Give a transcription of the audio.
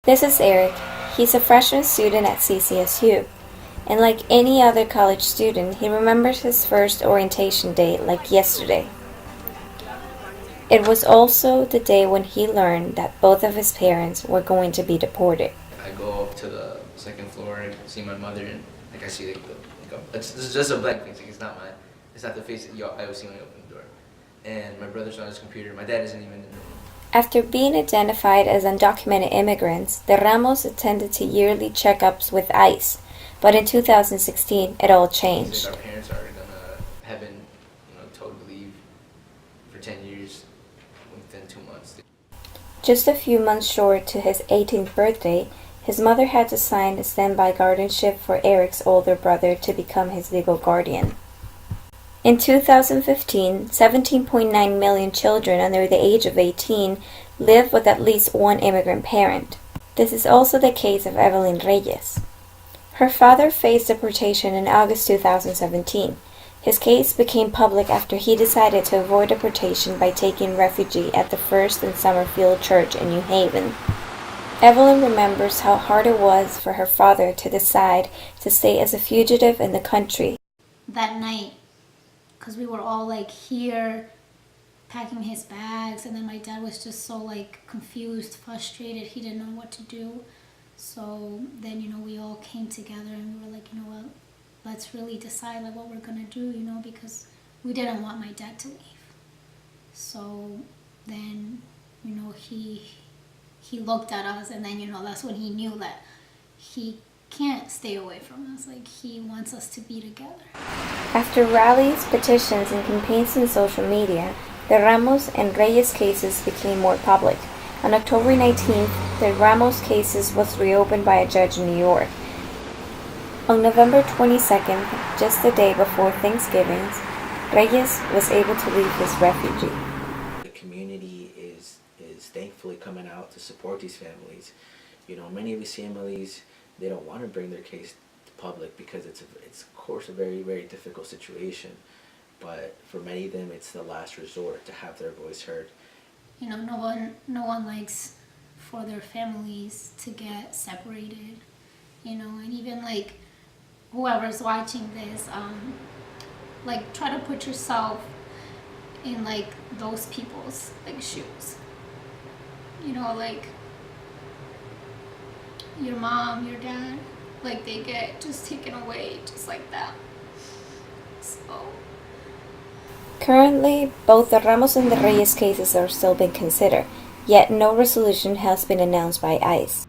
This is Eric. He's a freshman student at CCSU. And like any other college student, he remembers his first orientation day like yesterday. It was also the day when he learned that both of his parents were going to be deported. I go up to the second floor and see my mother, and I see it's just a blank face. It's not the face that I would see when I open the door. And my brother's on his computer. My dad isn't even in the room. After being identified as undocumented immigrants, the Ramos attended to yearly checkups with ICE. But in 2016, it all changed. Our parents are have been, told to leave for 10 years within 2 months. Just a few months short to his 18th birthday, his mother had to sign a standby guardianship for Eric's older brother to become his legal guardian. In 2015, 17.9 million children under the age of 18 live with at least one immigrant parent. This is also the case of Evelyn Reyes. Her father faced deportation in August 2017. His case became public after he decided to avoid deportation by taking refuge at the First and Summerfield Church in New Haven. Evelyn remembers how hard it was for her father to decide to stay as a fugitive in the country. That night, because we were all here packing his bags, and then my dad was just so confused, frustrated, he didn't know what to do. So then we all came together and we were like, what, let's really decide what we're gonna do, because we didn't want my dad to leave. So then he looked at us, and then that's when he knew that he can't stay away from us. He wants us to be together. After rallies, petitions, and campaigns on social media, the Ramos and Reyes cases became more public. On October 19th, the Ramos cases was reopened by a judge in New York. On November 22nd, just the day before Thanksgiving, Reyes was able to leave his refuge. The community is thankfully coming out to support these families. Many of these families, they don't want to bring their case to public because it's of course a very, very difficult situation. But for many of them, it's the last resort to have their voice heard. No one likes for their families to get separated, and even whoever's watching this, try to put yourself in those people's shoes. Your mom, your dad, they get just taken away just like that. So currently, both the Ramos and the Reyes cases are still being considered, yet no resolution has been announced by ICE.